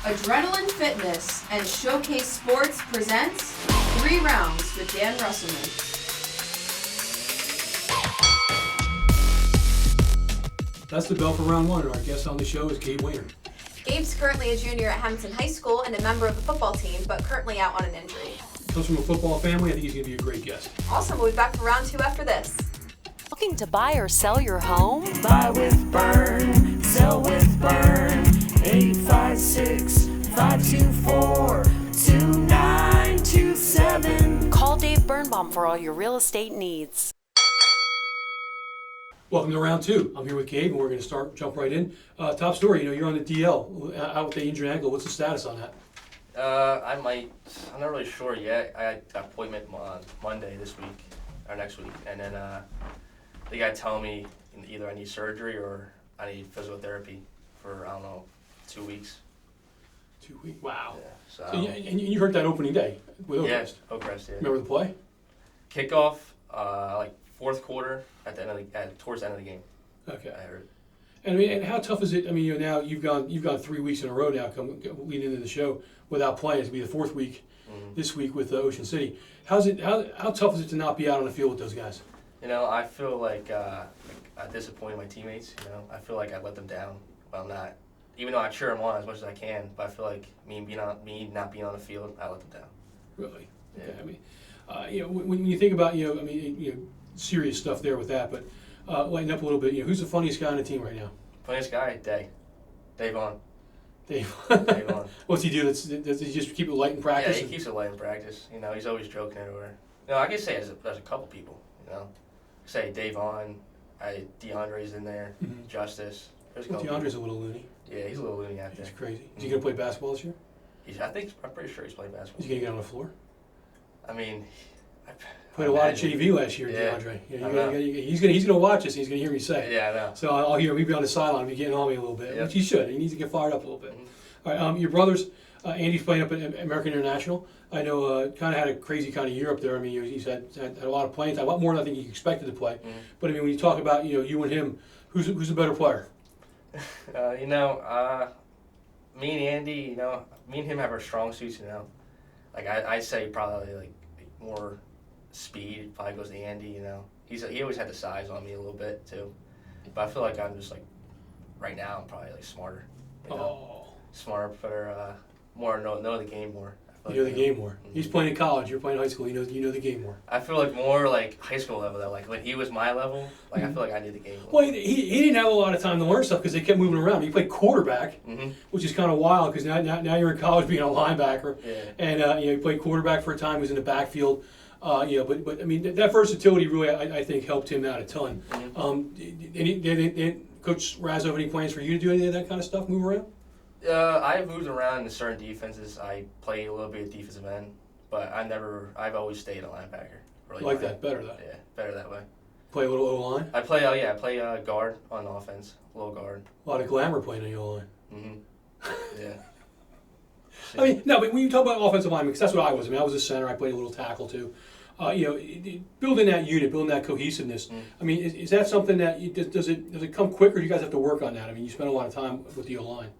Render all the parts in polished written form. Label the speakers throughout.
Speaker 1: Adrenaline Fitness and Showcase Sports presents 3 Rounds with Dan Russelman.
Speaker 2: That's the bell for round 1, and our guest on the show is Gabe Wehner.
Speaker 3: Gabe's currently a junior at Hammonton High School and a member of the football team, but currently out on an injury.
Speaker 2: Comes from a football family. I think he's going to be a great guest.
Speaker 3: Awesome. We'll be back for round 2 after this.
Speaker 4: Looking to buy or sell your home?
Speaker 5: Buy with Burn, sell with Burn. 856-524-2927.
Speaker 4: Call Dave Birnbaum for all your real estate needs.
Speaker 2: Welcome to round 2. I'm here with Gabe, and we're going to jump right in. Top story, you're on the DL, out with the injured ankle. What's the status on that?
Speaker 6: I'm not really sure yet. I had an appointment on Monday this week, or next week, and then they got to tell me either I need surgery or I need physiotherapy for, 2 weeks.
Speaker 2: 2 weeks? Wow.
Speaker 6: Yeah, so
Speaker 2: and you heard that opening day with Oakcrest.
Speaker 6: Yeah, Oakcrest, yeah.
Speaker 2: Remember the play?
Speaker 6: Kickoff, fourth quarter towards the end of the game.
Speaker 2: Okay.
Speaker 6: I heard.
Speaker 2: And how tough is it? Now you've gone 3 weeks in a row now, leading into the show without playing. It's going to be the 4th week this week with Ocean City. How tough is it to not be out on the field with those guys?
Speaker 6: I feel like I disappointed my teammates. I feel like I let them down. Well, not. Even though I cheer them on as much as I can, but I feel like me not being on the field, I let them down.
Speaker 2: Really?
Speaker 6: Yeah.
Speaker 2: Okay. When you think about serious stuff there with that, but lighten up a little bit. Who's the funniest guy on the team right now?
Speaker 6: Funniest guy, Dave on.
Speaker 2: Dave.
Speaker 6: Dave on.
Speaker 2: What's he do? Does he just keep it light in practice?
Speaker 6: Yeah, he keeps it light in practice. He's always joking everywhere. I can say there's a couple people. Say Dave on. DeAndre's in there. Mm-hmm. Justice.
Speaker 2: DeAndre's a little loony.
Speaker 6: Yeah, he's a little loony out there.
Speaker 2: He's crazy. Is he gonna play basketball this year?
Speaker 6: I'm pretty sure he's playing basketball.
Speaker 2: Is he gonna get on the floor? Played a lot of JV last year,
Speaker 6: yeah.
Speaker 2: DeAndre. He's gonna watch this. And he's gonna hear me say it.
Speaker 6: Yeah, I know.
Speaker 2: So I'll hear him. He'll be on the sideline, be getting on me a little bit, which he should. He needs to get fired up a little bit. Mm-hmm. All right, your brothers, Andy's playing up at American International. I know, kind of had a crazy kind of year up there. He's had a lot of playing time, a lot more than I think he expected to play. Mm-hmm. But when you talk about you and him, who's the better player?
Speaker 6: Me and Andy, me and him have our strong suits. I'd say probably more speed probably goes to Andy. He always had the size on me a little bit too, but I feel like I'm just right now I'm probably smarter. Smarter, better, more know the game more.
Speaker 2: You know the game more. Mm-hmm. He's playing in college. You're playing in high school. You know the game more.
Speaker 6: I feel more high school level though. When he was my level, I feel like I knew the game more.
Speaker 2: Well, he didn't have a lot of time to learn stuff because they kept moving around. He played quarterback, which is kind of wild because now you're in college being a linebacker, and you played quarterback for a time. He was in the backfield, but that versatility really I think helped him out a ton. Mm-hmm. Coach Raz have any plans for you to do any of that kind of stuff? Move around?
Speaker 6: I've moved around in certain defenses. I play a little bit of defensive end, but I've always stayed a linebacker. Really
Speaker 2: like that better though.
Speaker 6: Yeah, better that way.
Speaker 2: Play a little O-line?
Speaker 6: I play guard on offense, low guard.
Speaker 2: A lot of glamour playing on the O-line.
Speaker 6: Mm-hmm. Yeah.
Speaker 2: No, but when you talk about offensive linemen, because that's what I was. I was a center. I played a little tackle too. Building that unit, building that cohesiveness. Mm. Is that something that does it come quick, or do you guys have to work on that? You spend a lot of time with the O-line.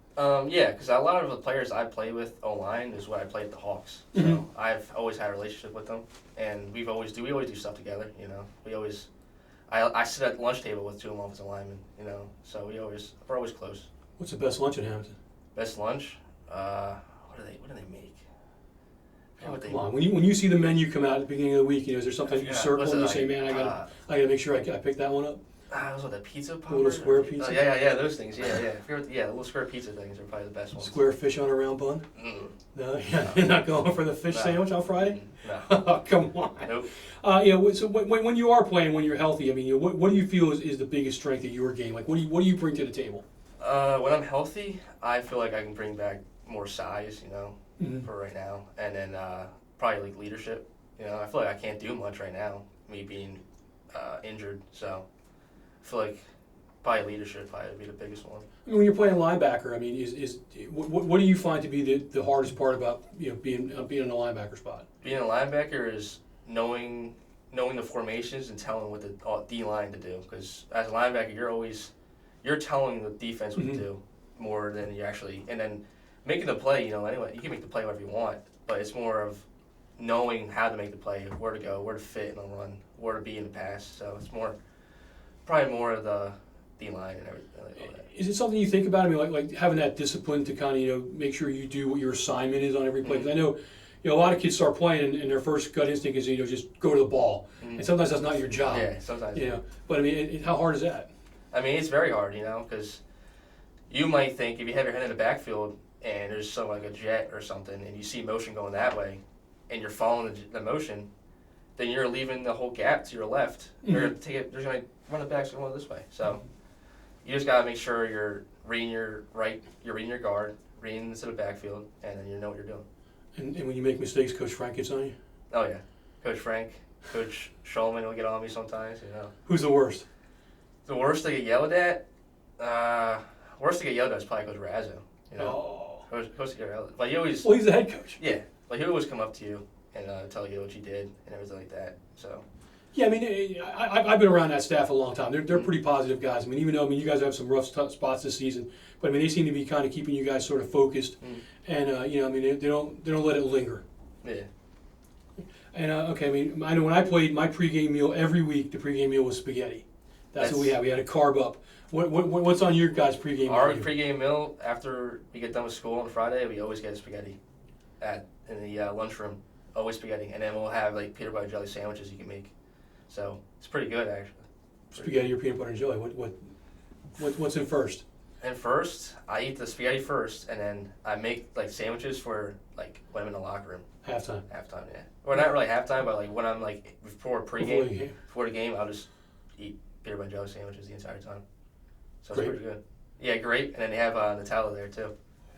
Speaker 6: Yeah, because a lot of the players I play with O-line is what I played at the Hawks. So I've always had a relationship with them, and we always do stuff together. I sit at the lunch table with 2 offensive linemen. So we're always close.
Speaker 2: What's the best lunch in Hammonton?
Speaker 6: Best lunch? What do they make?
Speaker 2: Oh, come on! When you see the menu come out at the beginning of the week, is there something you circle and you say, "Man, I gotta make sure I pick that one up"?
Speaker 6: Was it the pizza poppers?
Speaker 2: The little square pizza?
Speaker 6: Yeah, those things. Yeah. The little square pizza things are probably the best ones.
Speaker 2: Square fish on a round bun? No, you're not going for the fish sandwich on Friday?
Speaker 6: No.
Speaker 2: Oh, come on.
Speaker 6: Nope.
Speaker 2: So when you are playing, when you're healthy, what do you feel is the biggest strength of your game? What do you bring to the table?
Speaker 6: When I'm healthy, I feel like I can bring back more size, for right now, and then probably leadership. I feel like I can't do much right now, me being injured, so I feel like probably leadership would be the biggest one.
Speaker 2: When you're playing linebacker, what do you find to be the hardest part about being in a linebacker spot?
Speaker 6: Being a linebacker is knowing the formations and telling what the D line to do, because as a linebacker you're telling the defense what to do more than you actually, and then making the play, anyway, you can make the play whatever you want, but it's more of knowing how to make the play, where to go, where to fit in the run, where to be in the pass. So it's probably more of the D-line and everything like that.
Speaker 2: Is it something you think about? I mean, like having that discipline to kind of, make sure you do what your assignment is on every play? Because I know, a lot of kids start playing and their first gut instinct is, just go to the ball. And sometimes that's not your job.
Speaker 6: Yeah, sometimes.
Speaker 2: But I mean, how hard is that?
Speaker 6: I mean, it's very hard, because you might think if you have your head in the backfield and there's like a jet or something and you see motion going that way and you're following the motion, then you're leaving the whole gap to your left. They're going to run it back, so going this way. So you just got to make sure you're reading your guard, reading into the backfield, and then you know what you're doing.
Speaker 2: And when you make mistakes, Coach Frank gets on you?
Speaker 6: Oh, yeah. Coach Frank, Coach Shulman will get on me sometimes,
Speaker 2: Who's the worst?
Speaker 6: The worst to get yelled at? Worst to get yelled at is probably Coach Razzo. Coach to get yelled at. But
Speaker 2: Well, he's the head coach.
Speaker 6: Yeah. Like, he'll always come up to you and tell you what you did and everything like that. So.
Speaker 2: Yeah, I mean, I've been around that staff a long time. They're pretty positive guys. I mean, even though, you guys have some rough spots this season, but I mean, they seem to be kind of keeping you guys sort of focused, and they don't let it linger.
Speaker 6: Yeah.
Speaker 2: And okay, I mean, I know when I played, my pregame meal every week, the pregame meal was spaghetti. That's what we had. We had a carb up. What's on your guys' pregame meal?
Speaker 6: Our pregame meal after we get done with school on Friday, we always get spaghetti in the lunchroom. Always spaghetti, and then we'll have like peanut butter jelly sandwiches you can make. So it's pretty good actually.
Speaker 2: Spaghetti or peanut butter and jelly? What's in first?
Speaker 6: And first, I eat the spaghetti first, and then I make like sandwiches for like when I'm in the locker room.
Speaker 2: Halftime.
Speaker 6: Halftime, yeah. Or not really halftime, but like when I'm like before the game, I'll just eat peanut butter and jelly sandwiches the entire time. So it's pretty good. Yeah, great. And then they have Nutella there too.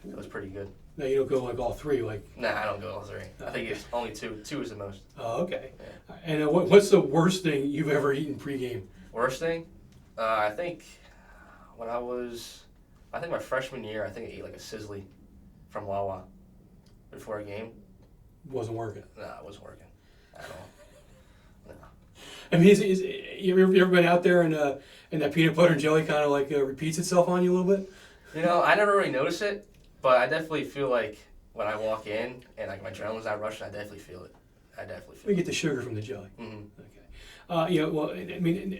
Speaker 6: It was pretty good.
Speaker 2: No, you don't go like all three, like.
Speaker 6: Nah, I don't go all three. I think it's only two. Two is the most.
Speaker 2: Oh, okay.
Speaker 6: Yeah.
Speaker 2: And what's the worst thing you've ever eaten pregame?
Speaker 6: Worst thing? I think when my freshman year, I think I ate like a Sizzly from Wawa before a game.
Speaker 2: Wasn't working.
Speaker 6: No, it wasn't working at all. No.
Speaker 2: I mean, you ever been out there and that peanut butter and jelly kind of like repeats itself on you a little bit?
Speaker 6: I never really notice it, but I definitely feel like when I walk in and like my adrenaline's not rushing, I definitely feel it.
Speaker 2: We get the sugar from the jelly.
Speaker 6: Mm-hmm.
Speaker 2: Okay. Well, I mean,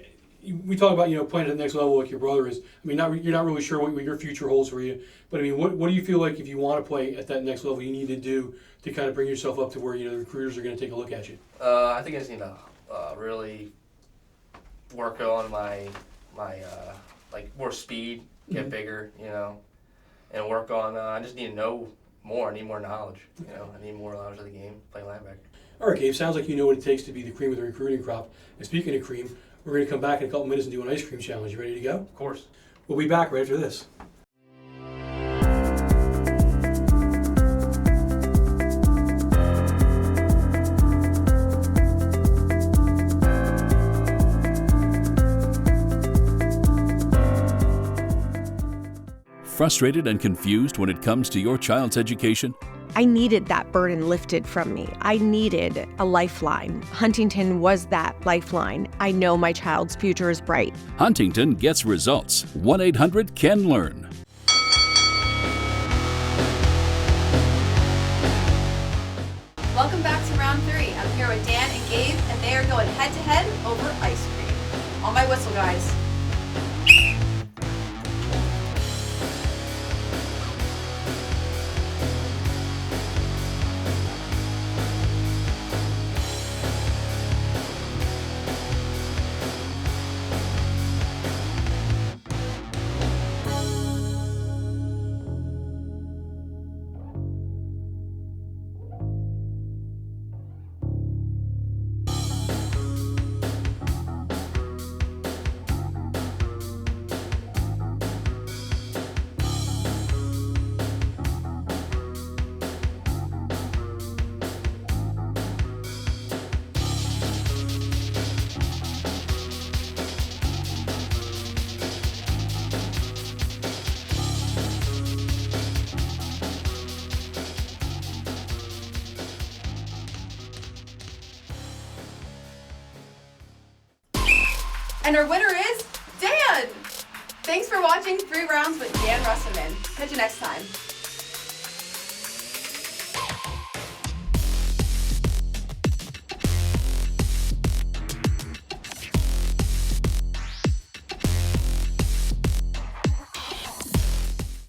Speaker 2: we talk about playing at the next level like your brother is. I mean, you're not really sure what your future holds for you, but I mean, what do you feel like if you want to play at that next level, you need to do to kind of bring yourself up to where the recruiters are going to take a look at you?
Speaker 6: I think I just need to really work on my like more speed, get bigger, and work on. I just need to know more. I need more knowledge. I need more knowledge of the game. Play linebacker.
Speaker 2: All right, Gabe. Sounds like you know what it takes to be the cream of the recruiting crop. And speaking of cream, we're going to come back in a couple minutes and do an ice cream challenge. You ready to go?
Speaker 6: Of course.
Speaker 2: We'll be back right after this.
Speaker 7: Frustrated and confused when it comes to your child's education?
Speaker 8: I needed that burden lifted from me. I needed a lifeline. Huntington was that lifeline. I know my child's future is bright.
Speaker 7: Huntington gets results. 1-800-CAN-LEARN.
Speaker 1: Welcome back to round 3. I'm here with Dan and Gabe, and they are going head-to-head over ice cream. On my whistle, guys. And our winner is Dan! Thanks for watching 3 Rounds with Dan Russaman. Catch you next time.